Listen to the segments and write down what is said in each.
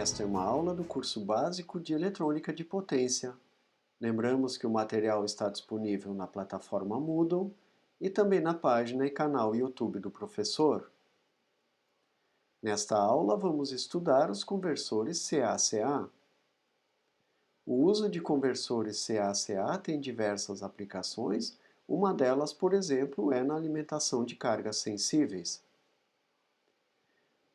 Esta é uma aula do curso básico de Eletrônica de Potência. Lembramos que o material está disponível na plataforma Moodle e também na página e canal YouTube do professor. Nesta aula vamos estudar os conversores CA-CA. O uso de conversores CA-CA tem diversas aplicações, uma delas, por exemplo, é na alimentação de cargas sensíveis.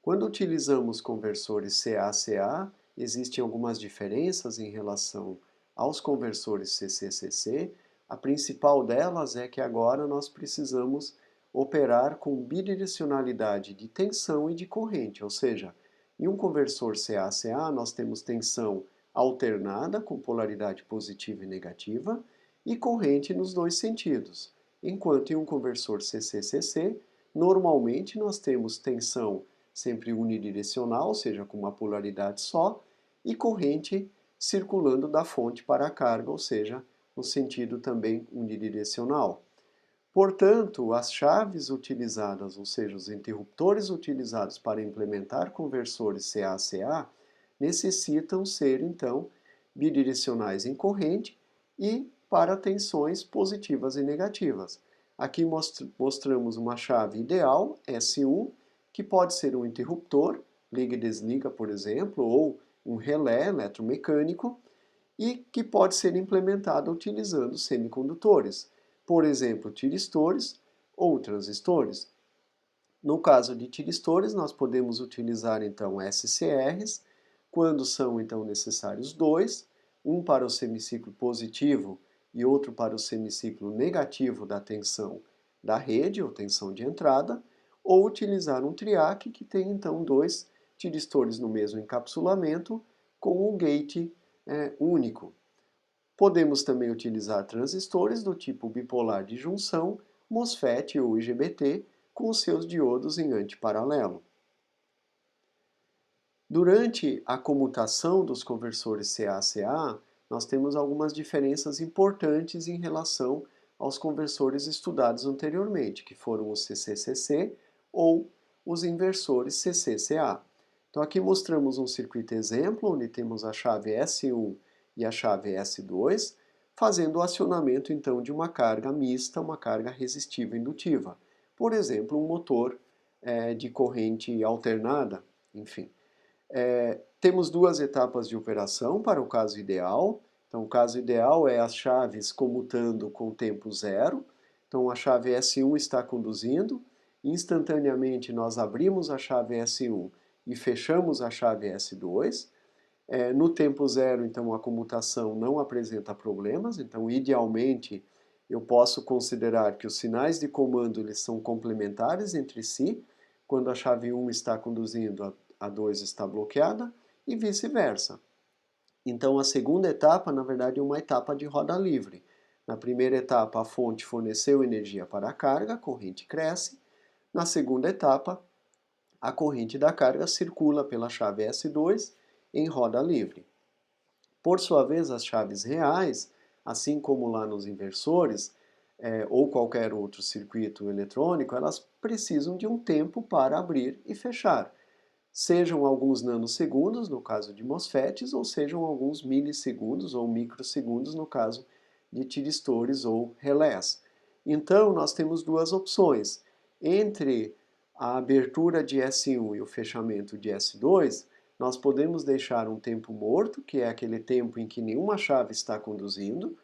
Quando utilizamos conversores CA-CA, existem algumas diferenças em relação aos conversores CC-CC. A principal delas é que agora nós precisamos operar com bidirecionalidade de tensão e de corrente, ou seja, em um conversor CA-CA nós temos tensão alternada com polaridade positiva e negativa e corrente nos dois sentidos, enquanto em um conversor CC-CC normalmente nós temos tensão sempre unidirecional, ou seja, com uma polaridade só, e corrente circulando da fonte para a carga, ou seja, no sentido também unidirecional. Portanto, as chaves utilizadas, ou seja, os interruptores utilizados para implementar conversores CA-CA, necessitam ser, então, bidirecionais em corrente e para tensões positivas e negativas. Aqui mostramos uma chave ideal, S1, que pode ser um interruptor, liga e desliga, por exemplo, ou um relé eletromecânico, e que pode ser implementado utilizando semicondutores, por exemplo, tiristores ou transistores. No caso de tiristores, nós podemos utilizar então SCRs, quando são então necessários dois, um para o semiciclo positivo e outro para o semiciclo negativo da tensão da rede ou tensão de entrada, ou utilizar um triac que tem então dois tiristores no mesmo encapsulamento com um gate único. Podemos também utilizar transistores do tipo bipolar de junção, MOSFET ou IGBT, com seus diodos em antiparalelo. Durante a comutação dos conversores CA-CA, nós temos algumas diferenças importantes em relação aos conversores estudados anteriormente, que foram os CC-CC ou os inversores CC-CA. Então aqui mostramos um circuito exemplo, onde temos a chave S1 e a chave S2, fazendo o acionamento então de uma carga mista, uma carga resistiva indutiva. Por exemplo, um motor de corrente alternada, enfim. Temos duas etapas de operação para o caso ideal. Então, o caso ideal é as chaves comutando com tempo zero. Então, a chave S1 está conduzindo. Instantaneamente, nós abrimos a chave S1 e fechamos a chave S2. No tempo zero, então, a comutação não apresenta problemas. Então, idealmente, eu posso considerar que os sinais de comando eles são complementares entre si. Quando a chave 1 está conduzindo, a 2 está bloqueada e vice-versa. Então, a segunda etapa, na verdade, é uma etapa de roda livre. Na primeira etapa, a fonte forneceu energia para a carga, a corrente cresce. Na segunda etapa, a corrente da carga circula pela chave S2 em roda livre. Por sua vez, as chaves reais, assim como lá nos inversores, ou qualquer outro circuito eletrônico, elas precisam de um tempo para abrir e fechar. Sejam alguns nanosegundos, no caso de MOSFETs, ou sejam alguns milissegundos ou microsegundos, no caso de tiristores ou relés. Então, nós temos duas opções. Entre a abertura de S1 e o fechamento de S2, nós podemos deixar um tempo morto, que é aquele tempo em que nenhuma chave está conduzindo.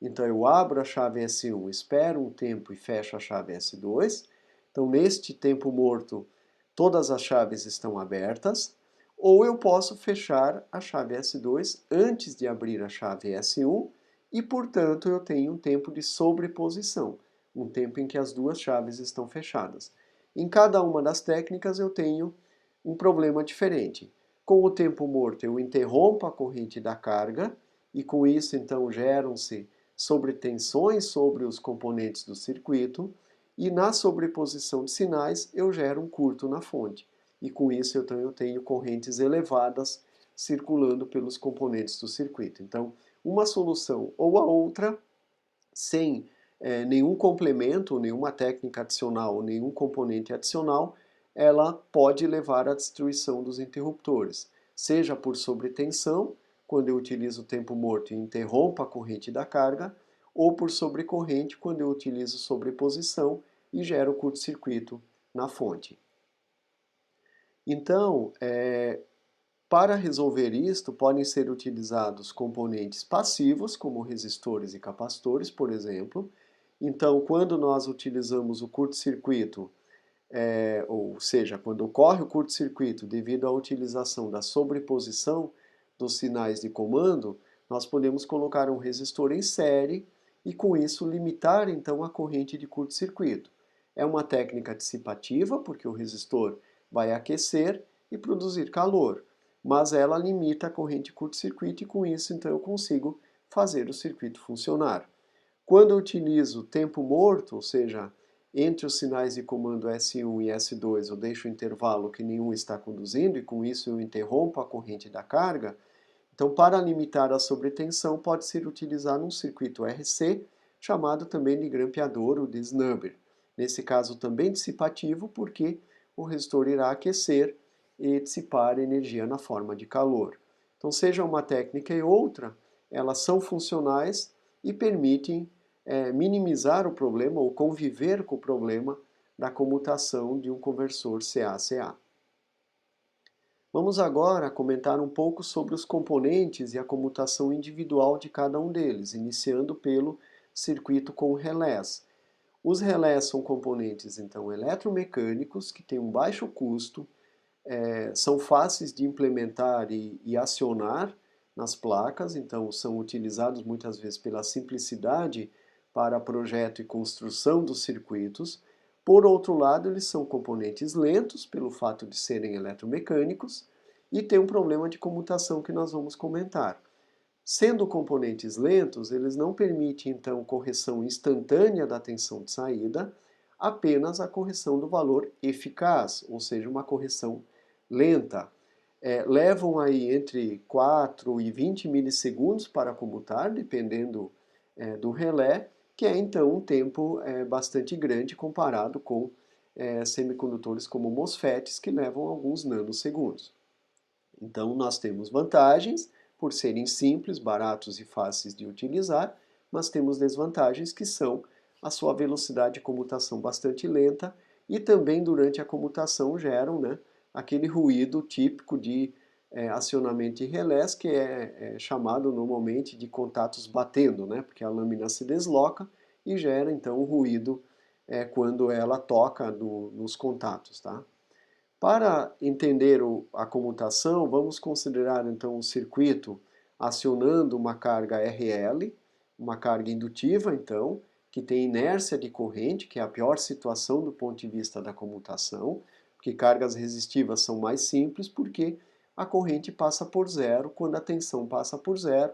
Então, eu abro a chave S1, espero um tempo e fecho a chave S2. Então, neste tempo morto, todas as chaves estão abertas, ou eu posso fechar a chave S2 antes de abrir a chave S1 e, portanto, eu tenho um tempo de sobreposição, um tempo em que as duas chaves estão fechadas. Em cada uma das técnicas eu tenho um problema diferente. Com o tempo morto eu interrompo a corrente da carga e com isso então geram-se sobretensões sobre os componentes do circuito. E na sobreposição de sinais, eu gero um curto na fonte. E com isso, eu tenho correntes elevadas circulando pelos componentes do circuito. Então, uma solução ou a outra, sem nenhum complemento, nenhuma técnica adicional, nenhum componente adicional, ela pode levar à destruição dos interruptores. seja por sobretensão, quando eu utilizo o tempo morto e interrompo a corrente da carga, ou por sobrecorrente, quando eu utilizo sobreposição e gero curto-circuito na fonte. Então, para resolver isto, podem ser utilizados componentes passivos, como resistores e capacitores, por exemplo. Então, quando nós utilizamos o curto-circuito, ou seja, quando ocorre o curto-circuito devido à utilização da sobreposição dos sinais de comando, nós podemos colocar um resistor em série e, com isso, limitar então a corrente de curto-circuito. É uma técnica dissipativa, porque o resistor vai aquecer e produzir calor, mas ela limita a corrente de curto-circuito e, com isso, então, eu consigo fazer o circuito funcionar. Quando eu utilizo tempo morto, ou seja, entre os sinais de comando S1 e S2 eu deixo o intervalo que nenhum está conduzindo e com isso eu interrompo a corrente da carga, então para limitar a sobretensão pode ser utilizado um circuito RC, chamado também de grampeador ou de snubber. Nesse caso também dissipativo, porque o resistor irá aquecer e dissipar energia na forma de calor. Então seja uma técnica e outra, elas são funcionais e permitem minimizar o problema ou conviver com o problema da comutação de um conversor CA-CA. Vamos agora comentar um pouco sobre os componentes e a comutação individual de cada um deles, iniciando pelo circuito com relés. Os relés são componentes, então, eletromecânicos que têm um baixo custo, são fáceis de implementar e acionar nas placas, então são utilizados muitas vezes pela simplicidade para projeto e construção dos circuitos. Por outro lado, eles são componentes lentos, pelo fato de serem eletromecânicos, e tem um problema de comutação que nós vamos comentar. Sendo componentes lentos, eles não permitem, então, correção instantânea da tensão de saída, apenas a correção do valor eficaz, ou seja, uma correção lenta. Levam aí entre 4 e 20 milissegundos para comutar, dependendo do relé, que é então um tempo bastante grande comparado com semicondutores como MOSFETs, que levam alguns nanosegundos. Então nós temos vantagens por serem simples, baratos e fáceis de utilizar, mas temos desvantagens que são a sua velocidade de comutação bastante lenta e também durante a comutação geram, né, aquele ruído típico de acionamento de relés, que é chamado normalmente de contatos batendo, né, porque a lâmina se desloca e gera então o ruído quando ela toca nos contatos, tá? Para entender a comutação, vamos considerar então um circuito acionando uma carga RL, uma carga indutiva então, que tem inércia de corrente, que é a pior situação do ponto de vista da comutação, porque cargas resistivas são mais simples, porque a corrente passa por zero quando a tensão passa por zero,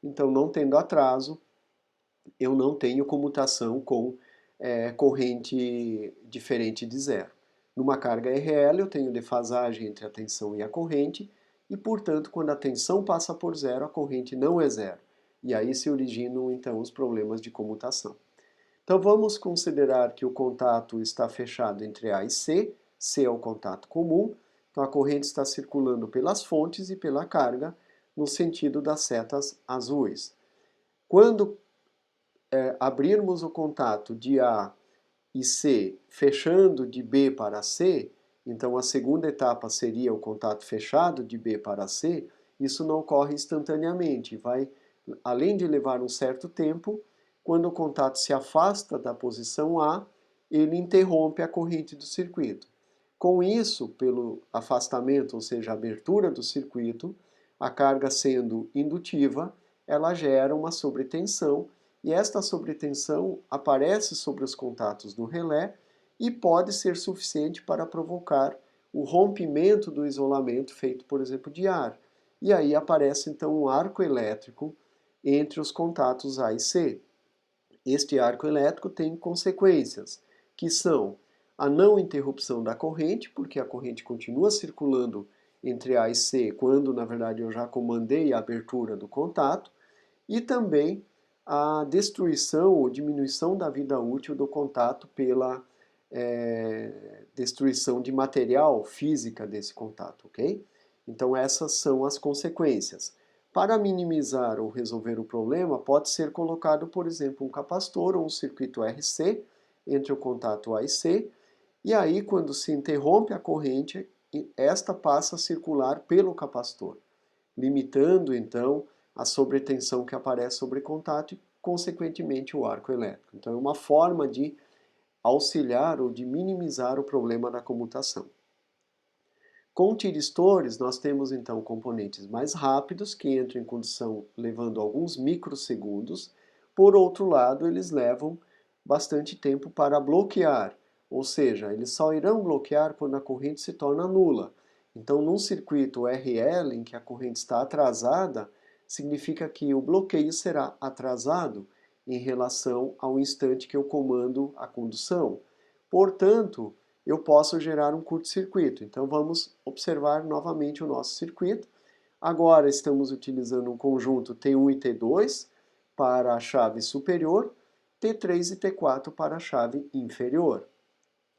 então não tendo atraso, eu não tenho comutação com corrente diferente de zero. Numa carga RL, eu tenho defasagem entre a tensão e a corrente, e, portanto, quando a tensão passa por zero, a corrente não é zero. E aí se originam, então, os problemas de comutação. Então, vamos considerar que o contato está fechado entre A e C, C é o contato comum, então a corrente está circulando pelas fontes e pela carga no sentido das setas azuis. Quando abrirmos o contato de A e C fechando de B para C, então a segunda etapa seria o contato fechado de B para C, isso não ocorre instantaneamente, vai, além de levar um certo tempo, quando o contato se afasta da posição A, ele interrompe a corrente do circuito. Com isso, pelo afastamento, ou seja, a abertura do circuito, a carga sendo indutiva, ela gera uma sobretensão e esta sobretensão aparece sobre os contatos do relé e pode ser suficiente para provocar o rompimento do isolamento feito, por exemplo, de ar. E aí aparece então um arco elétrico entre os contatos A e C. Este arco elétrico tem consequências, que são a não interrupção da corrente, porque a corrente continua circulando entre A e C, quando na verdade eu já comandei a abertura do contato, e também a destruição ou diminuição da vida útil do contato pela destruição de material física desse contato, ok? Então essas são as consequências. Para minimizar ou resolver o problema, pode ser colocado, por exemplo, um capacitor ou um circuito RC entre o contato A e C, e aí quando se interrompe a corrente, esta passa a circular pelo capacitor, limitando então a sobretensão que aparece sobre contato e, consequentemente, o arco elétrico. Então é uma forma de auxiliar ou de minimizar o problema da comutação. Com tiristores, nós temos então componentes mais rápidos que entram em condução levando alguns microsegundos. Por outro lado, eles levam bastante tempo para bloquear, ou seja, eles só irão bloquear quando a corrente se torna nula. Então, num circuito RL em que a corrente está atrasada, significa que o bloqueio será atrasado em relação ao instante que eu comando a condução. Portanto, eu posso gerar um curto-circuito. Então vamos observar novamente o nosso circuito. Agora estamos utilizando um conjunto T1 e T2 para a chave superior, T3 e T4 para a chave inferior.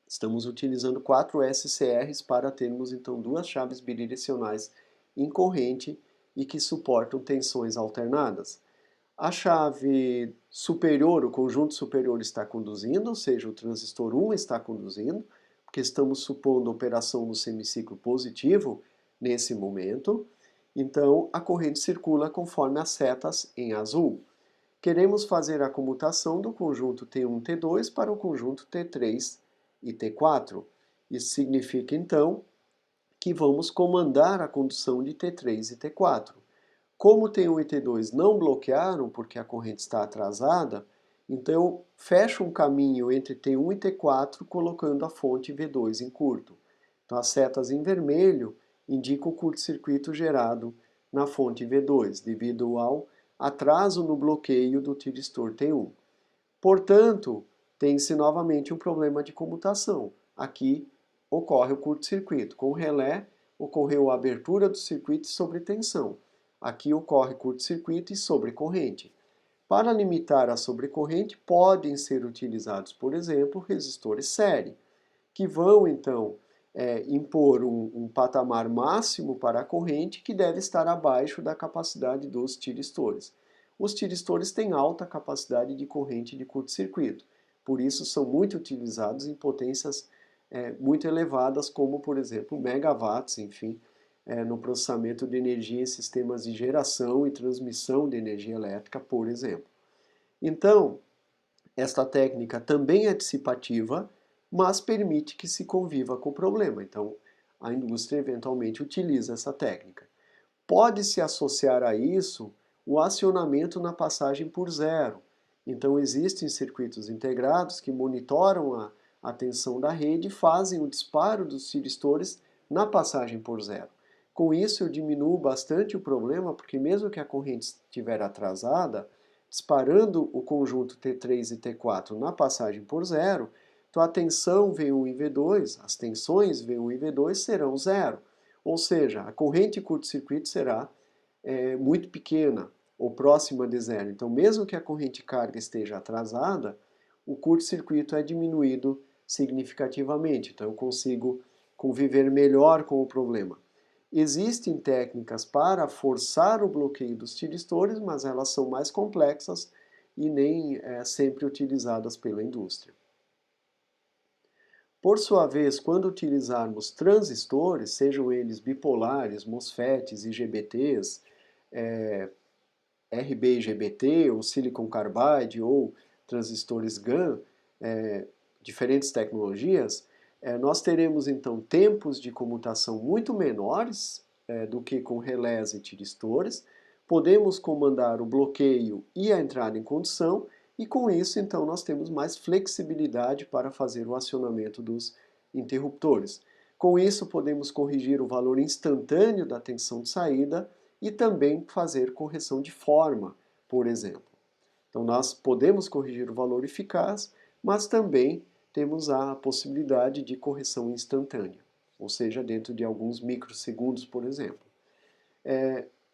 Estamos utilizando 4 SCRs para termos então duas chaves bidirecionais em corrente e que suportam tensões alternadas. A chave superior, o conjunto superior está conduzindo, ou seja, o transistor 1 está conduzindo, porque estamos supondo operação no semiciclo positivo nesse momento. Então, a corrente circula conforme as setas em azul. Queremos fazer a comutação do conjunto T1 e T2 para o conjunto T3 e T4. Isso significa, então, que vamos comandar a condução de T3 e T4. Como T1 e T2 não bloquearam porque a corrente está atrasada, então eu fecho um caminho entre T1 e T4 colocando a fonte V2 em curto. Então as setas em vermelho indicam o curto-circuito gerado na fonte V2, devido ao atraso no bloqueio do tiristor T1. Portanto, tem-se novamente um problema de comutação. Aqui ocorre o curto-circuito. Com o relé, ocorreu a abertura do circuito sobre tensão. Aqui ocorre curto-circuito e sobrecorrente. Para limitar a sobrecorrente, podem ser utilizados, por exemplo, resistores série, que vão então impor um patamar máximo para a corrente que deve estar abaixo da capacidade dos tiristores. Os tiristores têm alta capacidade de corrente de curto-circuito, por isso são muito utilizados em potências muito elevadas, como por exemplo megawatts, enfim, no processamento de energia em sistemas de geração e transmissão de energia elétrica, por exemplo. Então, esta técnica também é dissipativa, mas permite que se conviva com o problema. Então, a indústria eventualmente utiliza essa técnica. Pode-se associar a isso o acionamento na passagem por zero. Então, existem circuitos integrados que monitoram a tensão da rede e fazem o disparo dos tiristores na passagem por zero. Com isso, eu diminuo bastante o problema, porque mesmo que a corrente estiver atrasada, disparando o conjunto T3 e T4 na passagem por zero, então a tensão V1 e V2, as tensões V1 e V2 serão zero. Ou seja, a corrente curto-circuito será muito pequena ou próxima de zero. Então, mesmo que a corrente carga esteja atrasada, o curto-circuito é diminuído significativamente. Então, eu consigo conviver melhor com o problema. Existem técnicas para forçar o bloqueio dos tiristores, mas elas são mais complexas e nem sempre utilizadas pela indústria. Por sua vez, quando utilizarmos transistores, sejam eles bipolares, MOSFETs, IGBTs, RB IGBT, ou Silicon Carbide, ou transistores GaN, diferentes tecnologias, nós teremos então tempos de comutação muito menores do que com relés e tiristores, podemos comandar o bloqueio e a entrada em condução, e com isso então nós temos mais flexibilidade para fazer o acionamento dos interruptores. Com isso podemos corrigir o valor instantâneo da tensão de saída e também fazer correção de forma, por exemplo. Então nós podemos corrigir o valor eficaz, mas também temos a possibilidade de correção instantânea, ou seja, dentro de alguns microsegundos, por exemplo.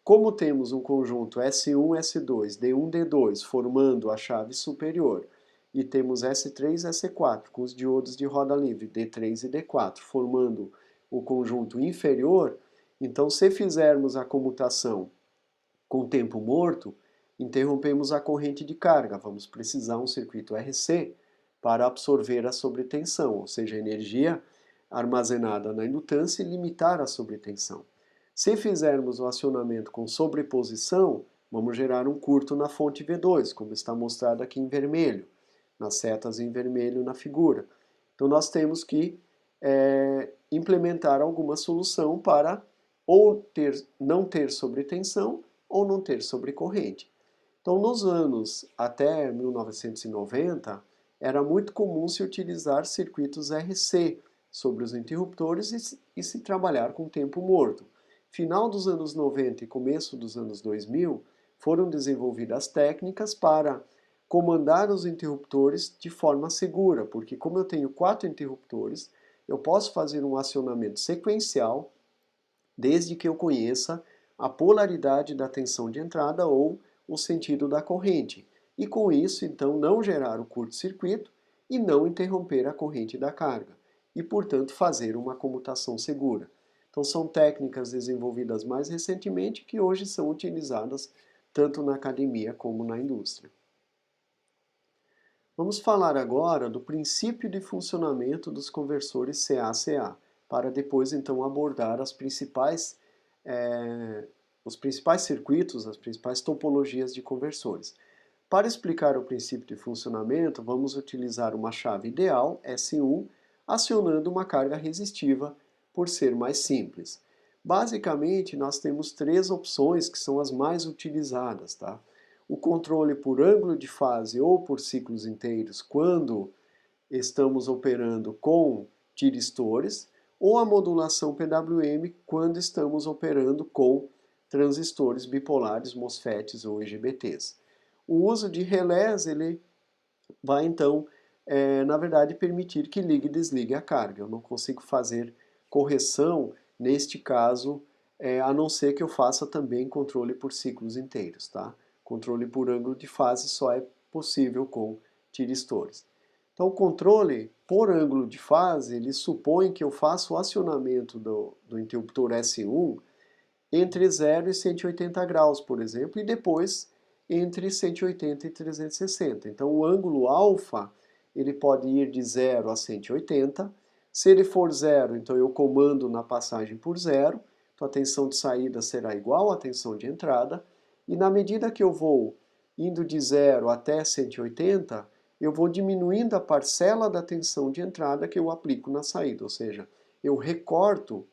Como temos um conjunto S1, S2, D1, D2 formando a chave superior e temos S3 e S4 com os diodos de roda livre D3 e D4 formando o conjunto inferior, Então, se fizermos a comutação com tempo morto, interrompemos a corrente de carga. Vamos precisar um circuito RC para absorver a sobretensão, ou seja, a energia armazenada na indutância e limitar a sobretensão. Se fizermos o acionamento com sobreposição, vamos gerar um curto na fonte V2, como está mostrado aqui em vermelho, nas setas em vermelho na figura. Então nós temos que implementar alguma solução para ou não ter sobretensão ou não ter sobrecorrente. Então nos anos até 1990, era muito comum se utilizar circuitos RC sobre os interruptores e se trabalhar com tempo morto. Final dos anos 90 e começo dos anos 2000, foram desenvolvidas técnicas para comandar os interruptores de forma segura, porque como eu tenho 4 interruptores, eu posso fazer um acionamento sequencial desde que eu conheça a polaridade da tensão de entrada ou o sentido da corrente. E com isso, então, não gerar o curto-circuito e não interromper a corrente da carga. E, portanto, fazer uma comutação segura. Então, são técnicas desenvolvidas mais recentemente que hoje são utilizadas tanto na academia como na indústria. Vamos falar agora do princípio de funcionamento dos conversores CA-CA, para depois então abordar os principais circuitos, as principais topologias de conversores. Para explicar o princípio de funcionamento, vamos utilizar uma chave ideal, S1, acionando uma carga resistiva, por ser mais simples. Basicamente, nós temos 3 opções que são as mais utilizadas, tá? O controle por ângulo de fase ou por ciclos inteiros quando estamos operando com tiristores, ou a modulação PWM quando estamos operando com transistores bipolares, MOSFETs ou IGBTs. O uso de relés ele vai então, na verdade, permitir que ligue e desligue a carga. Eu não consigo fazer correção neste caso, a não ser que eu faça também controle por ciclos inteiros, tá? Controle por ângulo de fase só é possível com tiristores. Então, o controle por ângulo de fase, ele supõe que eu faço o acionamento do interruptor S1 entre 0 e 180 graus, por exemplo, e depois entre 180 e 360. Então, o ângulo alfa, ele pode ir de 0 a 180. Se ele for 0, então eu comando na passagem por 0, então a tensão de saída será igual à tensão de entrada, e na medida que eu vou indo de 0 até 180, eu vou diminuindo a parcela da tensão de entrada que eu aplico na saída, ou seja, eu recorto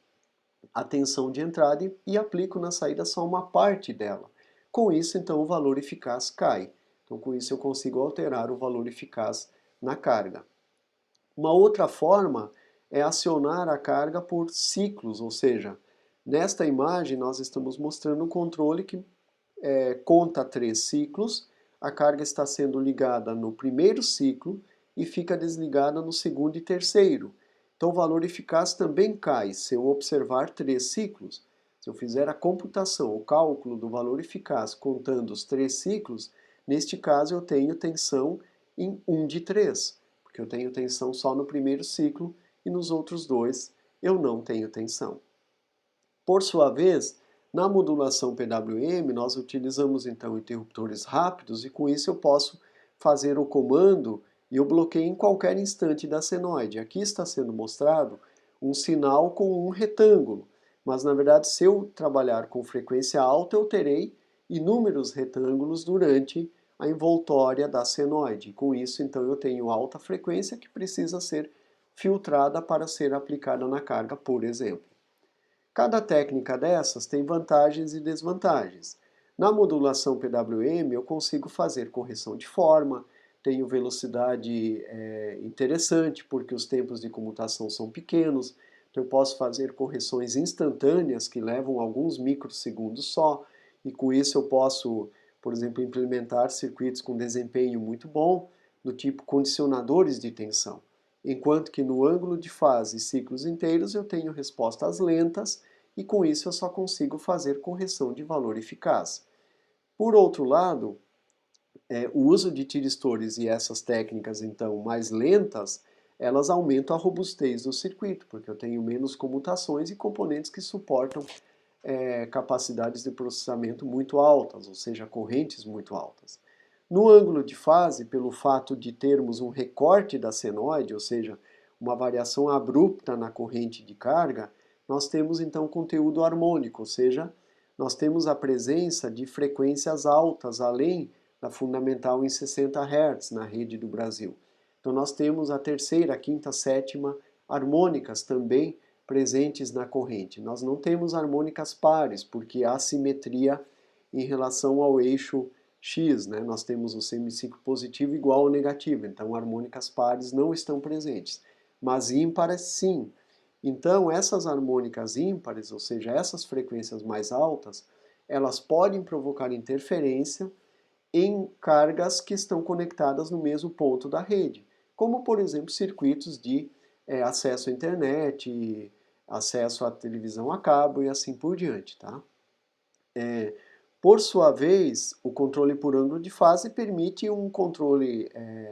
a tensão de entrada e aplico na saída só uma parte dela. Com isso, então, o valor eficaz cai. Então, com isso, eu consigo alterar o valor eficaz na carga. Uma outra forma é acionar a carga por ciclos, ou seja, nesta imagem nós estamos mostrando um controle que conta 3 ciclos, a carga está sendo ligada no primeiro ciclo e fica desligada no segundo e terceiro. Então o valor eficaz também cai se eu observar 3 ciclos. Se eu fizer a computação, o cálculo do valor eficaz contando os 3 ciclos, neste caso eu tenho tensão em 1 de 3, porque eu tenho tensão só no primeiro ciclo e nos outros 2 eu não tenho tensão. Por sua vez, na modulação PWM, nós utilizamos então interruptores rápidos e com isso eu posso fazer o comando e eu bloqueio em qualquer instante da senoide. Aqui está sendo mostrado um sinal com um retângulo, mas na verdade se eu trabalhar com frequência alta eu terei inúmeros retângulos durante a envoltória da senoide. Com isso então eu tenho alta frequência que precisa ser filtrada para ser aplicada na carga, por exemplo. Cada técnica dessas tem vantagens e desvantagens. Na modulação PWM eu consigo fazer correção de forma, tenho velocidade interessante porque os tempos de comutação são pequenos, então eu posso fazer correções instantâneas que levam alguns microsegundos só, e com isso eu posso, por exemplo, implementar circuitos com desempenho muito bom, do tipo condicionadores de tensão. Enquanto que no ângulo de fase e ciclos inteiros eu tenho respostas lentas e com isso eu só consigo fazer correção de valor eficaz. Por outro lado, o uso de tiristores e essas técnicas então mais lentas, elas aumentam a robustez do circuito, porque eu tenho menos comutações e componentes que suportam capacidades de processamento muito altas, ou seja, correntes muito altas. No ângulo de fase, pelo fato de termos um recorte da senoide, ou seja, uma variação abrupta na corrente de carga, nós temos então conteúdo harmônico, ou seja, nós temos a presença de frequências altas além da fundamental em 60 Hz na rede do Brasil. Então nós temos a terceira, a quinta, a sétima harmônicas também presentes na corrente. Nós não temos harmônicas pares, porque há simetria em relação ao eixo X, né? Nós temos o semiciclo positivo igual ao negativo, então harmônicas pares não estão presentes, mas ímpares sim. Então essas harmônicas ímpares, ou seja, essas frequências mais altas, elas podem provocar interferência em cargas que estão conectadas no mesmo ponto da rede, como por exemplo circuitos de acesso à internet, acesso à televisão a cabo e assim por diante, tá? Por sua vez, o controle por ângulo de fase permite um controle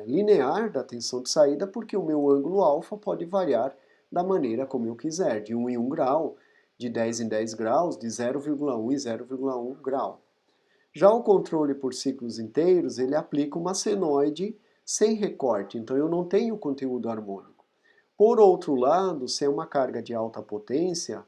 linear da tensão de saída, porque o meu ângulo alfa pode variar da maneira como eu quiser, de 1 em 1 grau, de 10 em 10 graus, de 0,1 em 0,1 grau. Já o controle por ciclos inteiros, ele aplica uma senoide sem recorte, então eu não tenho conteúdo harmônico. Por outro lado, se é uma carga de alta potência,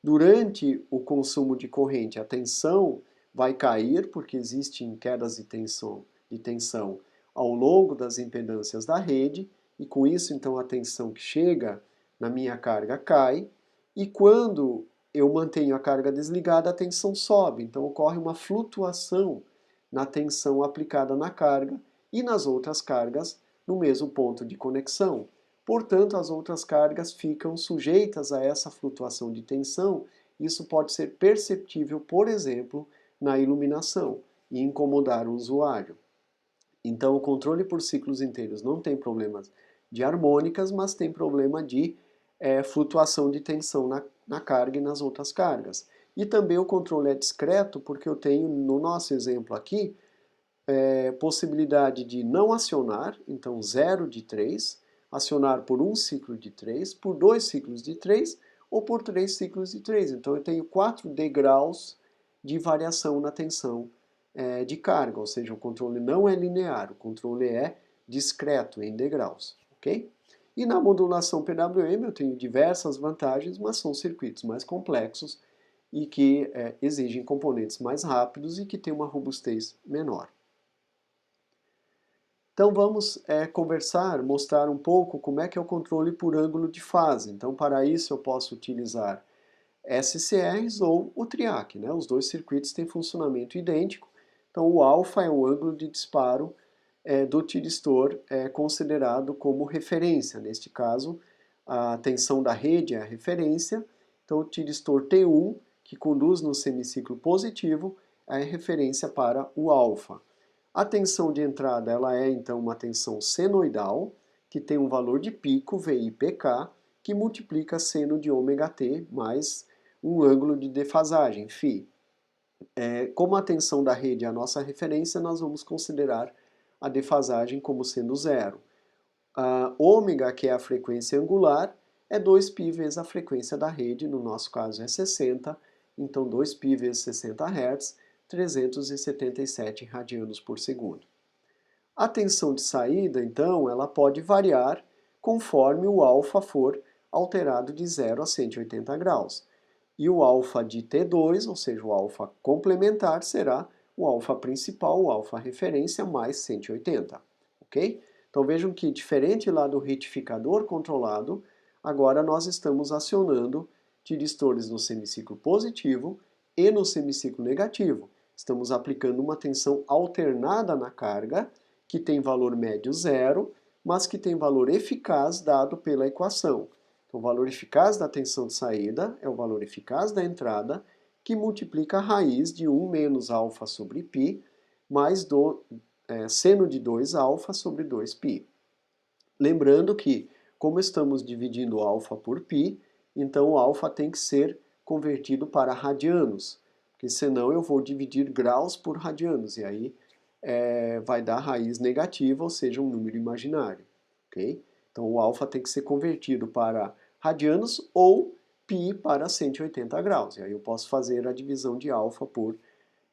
durante o consumo de corrente, a tensão vai cair, porque existem quedas de tensão ao longo das impedâncias da rede, e com isso, então, a tensão que chega na minha carga cai, e quando eu mantenho a carga desligada, a tensão sobe, então ocorre uma flutuação na tensão aplicada na carga e nas outras cargas no mesmo ponto de conexão. Portanto, as outras cargas ficam sujeitas a essa flutuação de tensão. Isso pode ser perceptível, por exemplo, na iluminação e incomodar o usuário. Então, o controle por ciclos inteiros não tem problemas de harmônicas, mas tem problema de flutuação de tensão na carga e nas outras cargas. E também o controle é discreto, porque eu tenho, no nosso exemplo aqui, possibilidade de não acionar, então 0 de 3, acionar por um ciclo de 3, por 2 ciclos de 3 ou por 3 ciclos de 3. Então eu tenho 4 degraus de variação na tensão de carga, ou seja, o controle não é linear, o controle é discreto em degraus, ok? E na modulação PWM eu tenho diversas vantagens, mas são circuitos mais complexos e que exigem componentes mais rápidos e que têm uma robustez menor. Então vamos conversar, mostrar um pouco como é que é o controle por ângulo de fase. Então para isso eu posso utilizar SCRs ou o TRIAC, né? Os dois circuitos têm funcionamento idêntico. Então o alfa é o ângulo de disparo do tiristor considerado como referência. Neste caso, a tensão da rede é a referência. Então o tiristor T1, que conduz no semiciclo positivo, é a referência para o alfa. A tensão de entrada ela é então uma tensão senoidal, que tem um valor de pico, VIPK, que multiplica seno de ômega t mais um ângulo de defasagem, φ. Como a tensão da rede é a nossa referência, nós vamos considerar a defasagem como sendo zero. A ômega, que é a frequência angular, é 2π vezes a frequência da rede, no nosso caso é 60, então 2π vezes 60 Hz, 377 radianos por segundo. A tensão de saída, então, ela pode variar conforme o alfa for alterado de 0 a 180 graus. E o alfa de T2, ou seja, o alfa complementar, será o alfa principal, o alfa referência, mais 180, ok? Então vejam que, diferente lá do retificador controlado, agora nós estamos acionando tiristores no semiciclo positivo e no semiciclo negativo. Estamos aplicando uma tensão alternada na carga, que tem valor médio zero, mas que tem valor eficaz dado pela equação. Então, o valor eficaz da tensão de saída é o valor eficaz da entrada, que multiplica a raiz de 1 menos alfa sobre π, mais seno de 2 alfa sobre 2π. Lembrando que, como estamos dividindo alfa por π, então o alfa tem que ser convertido para radianos, porque senão eu vou dividir graus por radianos, e aí vai dar raiz negativa, ou seja, um número imaginário. Okay? Então o alfa tem que ser convertido para radianos ou π para 180 graus. E aí eu posso fazer a divisão de alfa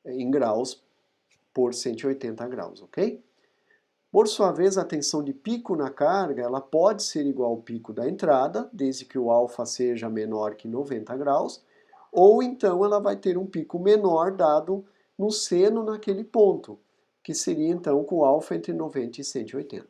em graus por 180 graus, ok? Por sua vez, a tensão de pico na carga ela pode ser igual ao pico da entrada, desde que o alfa seja menor que 90 graus, ou então ela vai ter um pico menor dado no seno naquele ponto, que seria então com o alfa entre 90 e 180.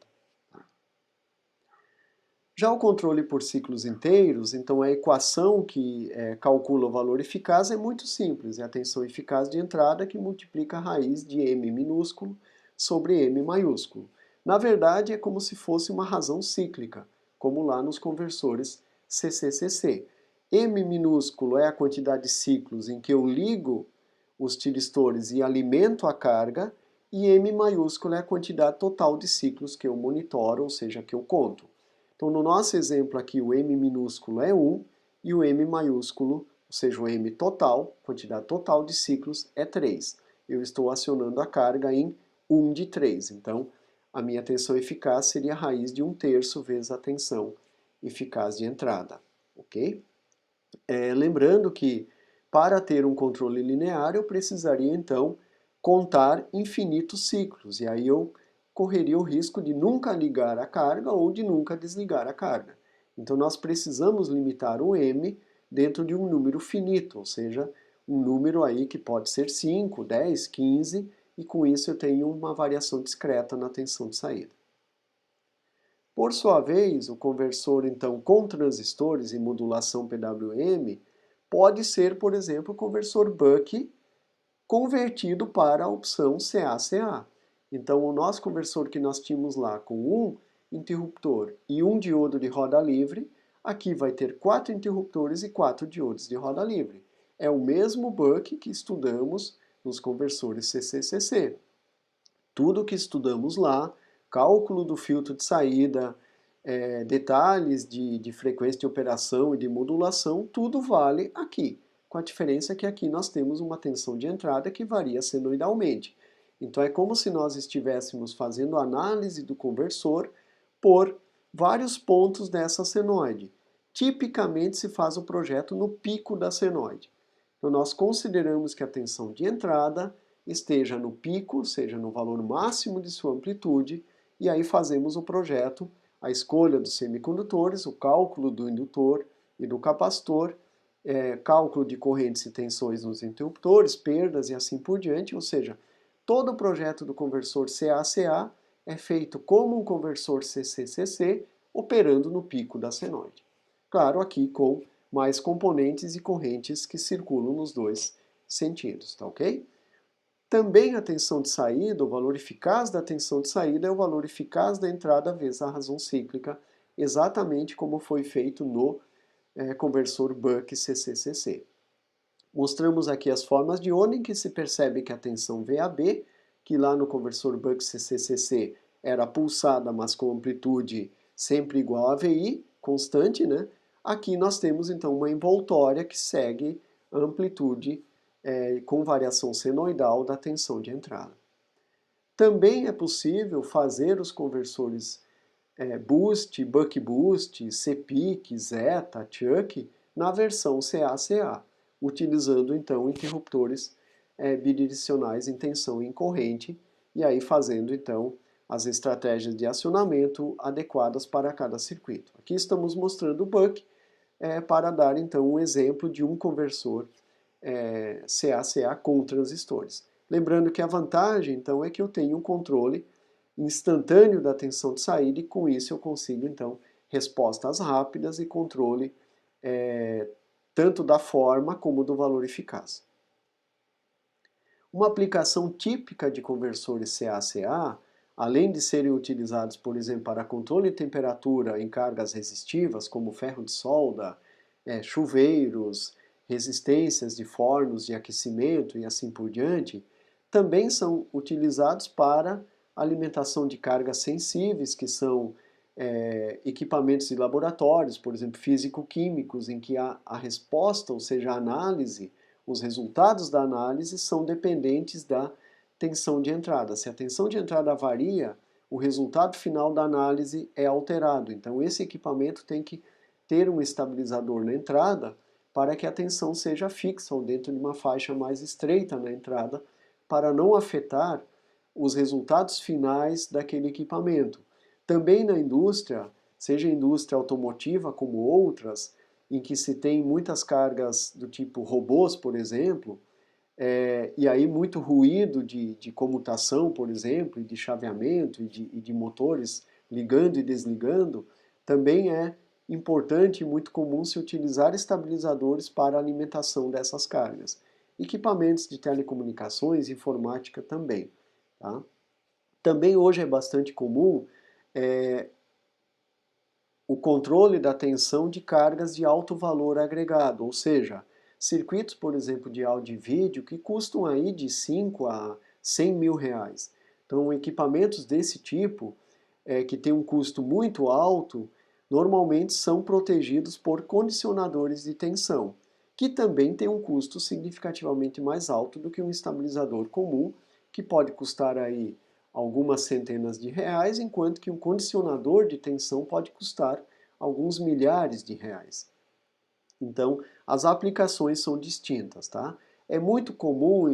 Já o controle por ciclos inteiros, então a equação que calcula o valor eficaz é muito simples, é a tensão eficaz de entrada que multiplica a raiz de m minúsculo sobre m maiúsculo. Na verdade, é como se fosse uma razão cíclica, como lá nos conversores CCCC. M minúsculo é a quantidade de ciclos em que eu ligo os tiristores e alimento a carga, e M maiúsculo é a quantidade total de ciclos que eu monitoro, ou seja, que eu conto. Então, no nosso exemplo aqui, o M minúsculo é 1 e o M maiúsculo, ou seja, o M total, quantidade total de ciclos, é 3. Eu estou acionando a carga em 1 de 3. Então, a minha tensão eficaz seria a raiz de 1/3 vezes a tensão eficaz de entrada. Ok? Lembrando que para ter um controle linear eu precisaria então contar infinitos ciclos, e aí eu correria o risco de nunca ligar a carga ou de nunca desligar a carga. Então nós precisamos limitar o m dentro de um número finito, ou seja, um número aí que pode ser 5, 10, 15, e com isso eu tenho uma variação discreta na tensão de saída. Por sua vez, o conversor então com transistores e modulação PWM pode ser, por exemplo, o conversor Buck convertido para a opção CA-CA. Então, o nosso conversor que nós tínhamos lá com um interruptor e um diodo de roda livre, aqui vai ter 4 interruptores e 4 diodos de roda livre. É o mesmo Buck que estudamos nos conversores CCCC. Tudo que estudamos lá, cálculo do filtro de saída, detalhes de frequência de operação e de modulação, tudo vale aqui, com a diferença que aqui nós temos uma tensão de entrada que varia senoidalmente. Então é como se nós estivéssemos fazendo análise do conversor por vários pontos dessa senoide. Tipicamente se faz o projeto no pico da senoide. Então nós consideramos que a tensão de entrada esteja no pico, seja no valor máximo de sua amplitude, e aí fazemos o projeto, a escolha dos semicondutores, o cálculo do indutor e do capacitor, cálculo de correntes e tensões nos interruptores, perdas e assim por diante, ou seja, todo o projeto do conversor CA-CA é feito como um conversor CC-CC, operando no pico da senoide. Claro, aqui com mais componentes e correntes que circulam nos dois sentidos, tá ok? Também a tensão de saída, o valor eficaz da tensão de saída é o valor eficaz da entrada vezes a razão cíclica, exatamente como foi feito no conversor Buck CCCC. Mostramos aqui as formas de onda em que se percebe que a tensão VAB, que lá no conversor Buck CCCC era pulsada, mas com amplitude sempre igual a VI, constante, né? Aqui nós temos então uma envoltória que segue a amplitude com variação senoidal da tensão de entrada. Também é possível fazer os conversores Boost, Buck Boost, CPIC, Zeta, Chuck na versão CA-CA, utilizando então interruptores bidirecionais em tensão e em corrente, e aí fazendo então as estratégias de acionamento adequadas para cada circuito. Aqui estamos mostrando o Buck para dar então um exemplo de um conversor CA-CA com transistores. Lembrando que a vantagem então é que eu tenho um controle instantâneo da tensão de saída e com isso eu consigo então respostas rápidas e controle tanto da forma como do valor eficaz. Uma aplicação típica de conversores CA-CA, além de serem utilizados, por exemplo, para controle de temperatura em cargas resistivas, como ferro de solda, chuveiros, resistências de fornos de aquecimento e assim por diante, também são utilizados para alimentação de cargas sensíveis, que são equipamentos de laboratórios, por exemplo, físico-químicos, em que a resposta, ou seja, a análise, os resultados da análise são dependentes da tensão de entrada. Se a tensão de entrada varia, o resultado final da análise é alterado. Então, esse equipamento tem que ter um estabilizador na entrada para que a tensão seja fixa ou dentro de uma faixa mais estreita na entrada, para não afetar os resultados finais daquele equipamento. Também na indústria, seja a indústria automotiva como outras, em que se tem muitas cargas do tipo robôs, por exemplo, e aí muito ruído de comutação, por exemplo, e de chaveamento e de motores ligando e desligando, também é importante e muito comum se utilizar estabilizadores para a alimentação dessas cargas. Equipamentos de telecomunicações, informática também. Tá? Também hoje é bastante comum o controle da tensão de cargas de alto valor agregado, ou seja, circuitos, por exemplo, de áudio e vídeo que custam aí de 5 a 100 mil reais. Então, equipamentos desse tipo, que tem um custo muito alto, normalmente são protegidos por condicionadores de tensão, que também tem um custo significativamente mais alto do que um estabilizador comum, que pode custar aí algumas centenas de reais, enquanto que um condicionador de tensão pode custar alguns milhares de reais. Então, as aplicações são distintas, tá? É muito comum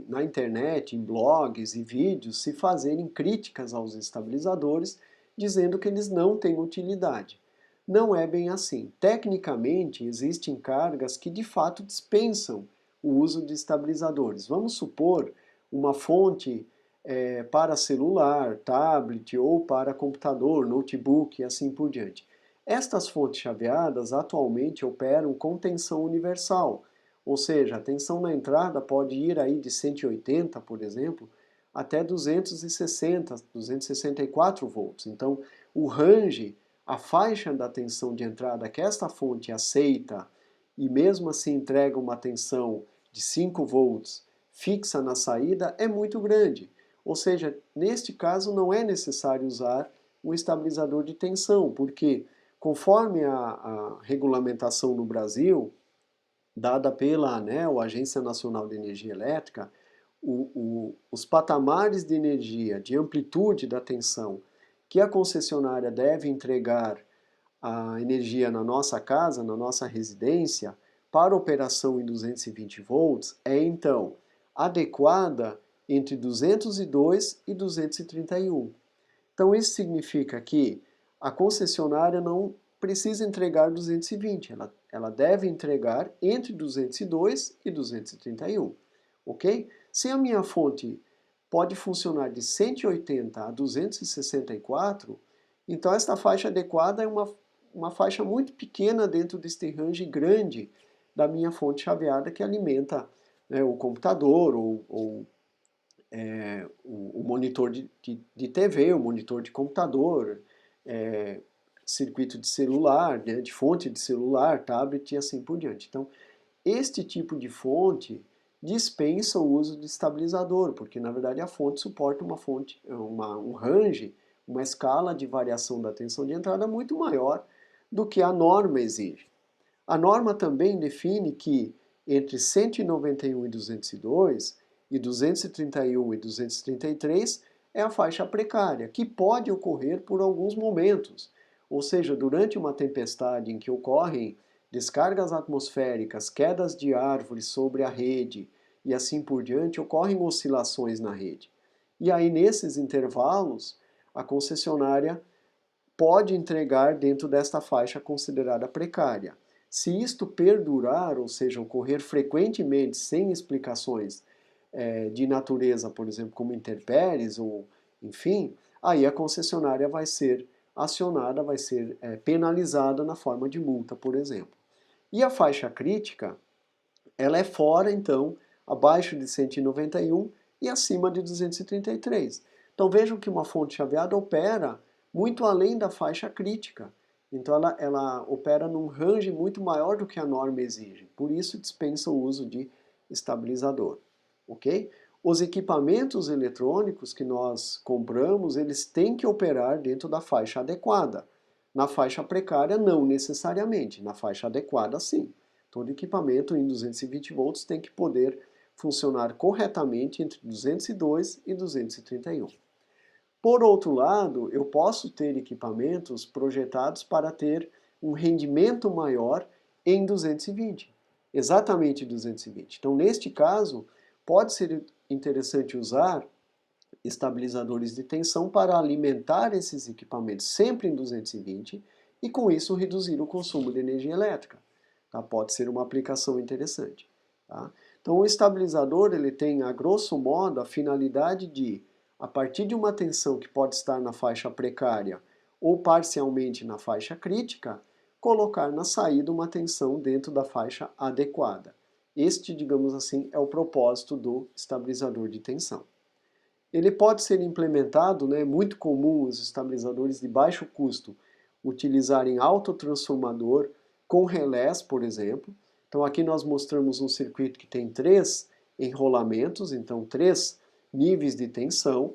na internet, em blogs e vídeos, se fazerem críticas aos estabilizadores, dizendo que eles não têm utilidade. Não é bem assim. Tecnicamente, existem cargas que de fato dispensam o uso de estabilizadores. Vamos supor uma fonte para celular, tablet ou para computador, notebook e assim por diante. Estas fontes chaveadas atualmente operam com tensão universal, ou seja, a tensão na entrada pode ir aí de 180, por exemplo, até 260, 264 volts. Então, o range, a faixa da tensão de entrada que esta fonte aceita e mesmo assim entrega uma tensão de 5 volts fixa na saída é muito grande. Ou seja, neste caso não é necessário usar um estabilizador de tensão, porque conforme a regulamentação no Brasil, dada pela ANEEL, Agência Nacional de Energia Elétrica, os patamares de energia, de amplitude da tensão que a concessionária deve entregar a energia na nossa casa, na nossa residência, para operação em 220 volts, é então adequada entre 202 e 231. Então isso significa que a concessionária não precisa entregar 220, ela deve entregar entre 202 e 231, ok? Se a minha fonte pode funcionar de 180 a 264, então esta faixa adequada é uma faixa muito pequena dentro deste range grande da minha fonte chaveada que alimenta, né, o computador ou o monitor de TV, o monitor de computador, circuito de celular, né, de fonte de celular, tablet e assim por diante. Então, este tipo de fonte dispensa o uso de estabilizador, porque na verdade a fonte suporta um range, uma escala de variação da tensão de entrada muito maior do que a norma exige. A norma também define que entre 191 e 202 e 231 e 233 é a faixa precária, que pode ocorrer por alguns momentos, ou seja, durante uma tempestade em que ocorrem descargas atmosféricas, quedas de árvores sobre a rede e assim por diante, ocorrem oscilações na rede. E aí, nesses intervalos, a concessionária pode entregar dentro desta faixa considerada precária. Se isto perdurar, ou seja, ocorrer frequentemente sem explicações de natureza, por exemplo, como intempéries ou enfim, aí a concessionária vai ser acionada, vai ser penalizada na forma de multa, por exemplo. E a faixa crítica, ela é fora, então, abaixo de 191 e acima de 233. Então vejam que uma fonte chaveada opera muito além da faixa crítica. Então ela opera num range muito maior do que a norma exige. Por isso dispensa o uso de estabilizador. Ok? Os equipamentos eletrônicos que nós compramos, eles têm que operar dentro da faixa adequada. Na faixa precária, não necessariamente. Na faixa adequada, sim. Todo equipamento em 220 volts tem que poder funcionar corretamente entre 202 e 231. Por outro lado, eu posso ter equipamentos projetados para ter um rendimento maior em 220, exatamente 220. Então, neste caso, pode ser interessante usar estabilizadores de tensão para alimentar esses equipamentos sempre em 220 e com isso reduzir o consumo de energia elétrica. Tá? Pode ser uma aplicação interessante. Tá? Então o estabilizador ele tem, a grosso modo, a finalidade de, a partir de uma tensão que pode estar na faixa precária ou parcialmente na faixa crítica, colocar na saída uma tensão dentro da faixa adequada. Este, digamos assim, é o propósito do estabilizador de tensão. Ele pode ser implementado, né, muito comum os estabilizadores de baixo custo utilizarem autotransformador com relés, por exemplo. Então aqui nós mostramos um circuito que tem 3 enrolamentos, então 3 níveis de tensão,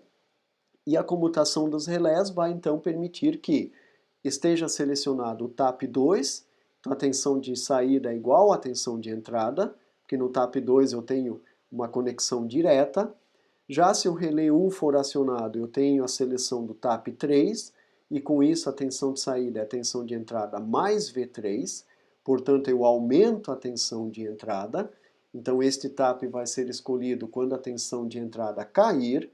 e a comutação dos relés vai então permitir que esteja selecionado o TAP 2, então a tensão de saída é igual à tensão de entrada, porque no TAP 2 eu tenho uma conexão direta. Já se o relé 1 for acionado, eu tenho a seleção do TAP 3, e com isso a tensão de saída é a tensão de entrada mais V3, portanto eu aumento a tensão de entrada, então este TAP vai ser escolhido quando a tensão de entrada cair,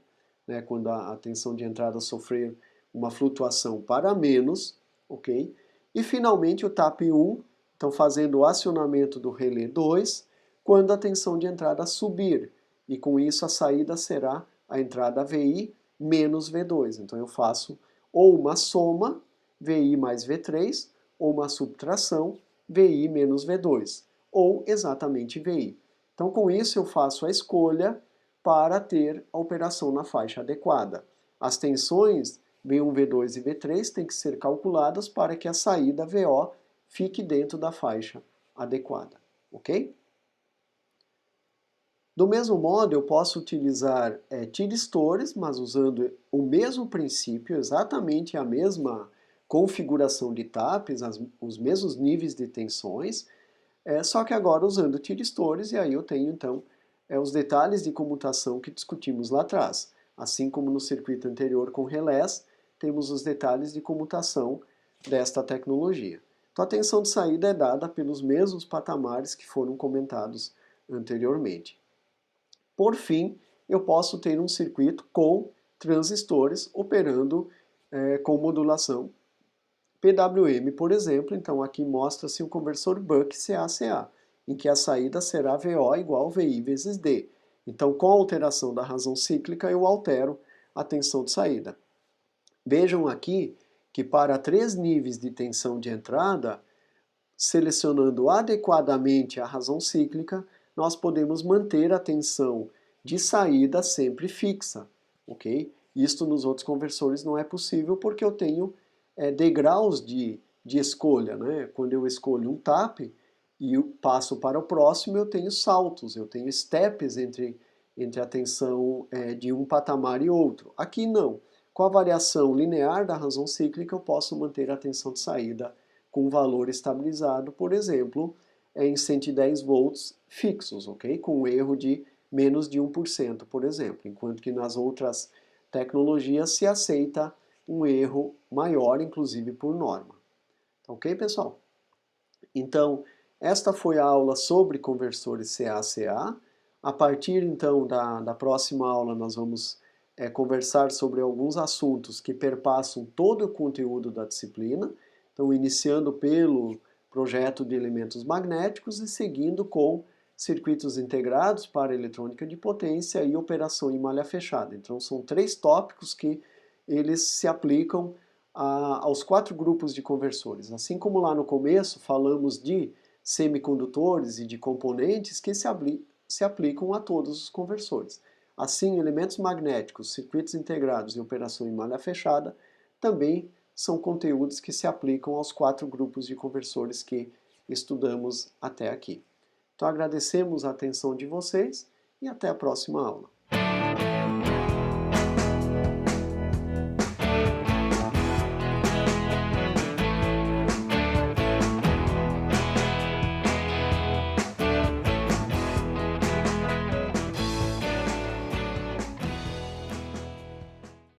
né, quando a tensão de entrada sofrer uma flutuação para menos, ok? E finalmente o TAP 1, então fazendo o acionamento do relé 2, quando a tensão de entrada subir, e com isso a saída será a entrada VI menos V2. Então eu faço ou uma soma, VI mais V3, ou uma subtração, VI menos V2, ou exatamente VI. Então com isso eu faço a escolha para ter a operação na faixa adequada. As tensões V1, V2 e V3 têm que ser calculadas para que a saída VO fique dentro da faixa adequada, ok? Do mesmo modo, eu posso utilizar tiristores, mas usando o mesmo princípio, exatamente a mesma configuração de TAPs, os mesmos níveis de tensões, só que agora usando tiristores, e aí eu tenho então os detalhes de comutação que discutimos lá atrás. Assim como no circuito anterior com relés, temos os detalhes de comutação desta tecnologia. Então a tensão de saída é dada pelos mesmos patamares que foram comentados anteriormente. Por fim, eu posso ter um circuito com transistores operando com modulação PWM, por exemplo. Então aqui mostra-se um conversor Buck CA-CA, em que a saída será VO igual VI vezes D. Então com a alteração da razão cíclica eu altero a tensão de saída. Vejam aqui que para 3 níveis de tensão de entrada, selecionando adequadamente a razão cíclica, nós podemos manter a tensão de saída sempre fixa, ok? Isto nos outros conversores não é possível porque eu tenho degraus de escolha, né? Quando eu escolho um TAP e eu passo para o próximo, eu tenho saltos, eu tenho steps entre a tensão de um patamar e outro. Aqui não. Com a variação linear da razão cíclica, eu posso manter a tensão de saída com valor estabilizado, por exemplo, em 110 volts fixos, ok? Com um erro de menos de 1%, por exemplo, enquanto que nas outras tecnologias se aceita um erro maior, inclusive por norma. Ok, pessoal? Então, esta foi a aula sobre conversores CA-CA. A partir, então, da próxima aula, nós vamos conversar sobre alguns assuntos que perpassam todo o conteúdo da disciplina. Então, iniciando pelo projeto de elementos magnéticos e seguindo com circuitos integrados para eletrônica de potência e operação em malha fechada. Então, são 3 tópicos que eles se aplicam aos 4 grupos de conversores. Assim como lá no começo falamos de semicondutores e de componentes que se aplicam a todos os conversores. Assim, elementos magnéticos, circuitos integrados e operação em malha fechada também são conteúdos que se aplicam aos 4 grupos de conversores que estudamos até aqui. Então agradecemos a atenção de vocês e até a próxima aula.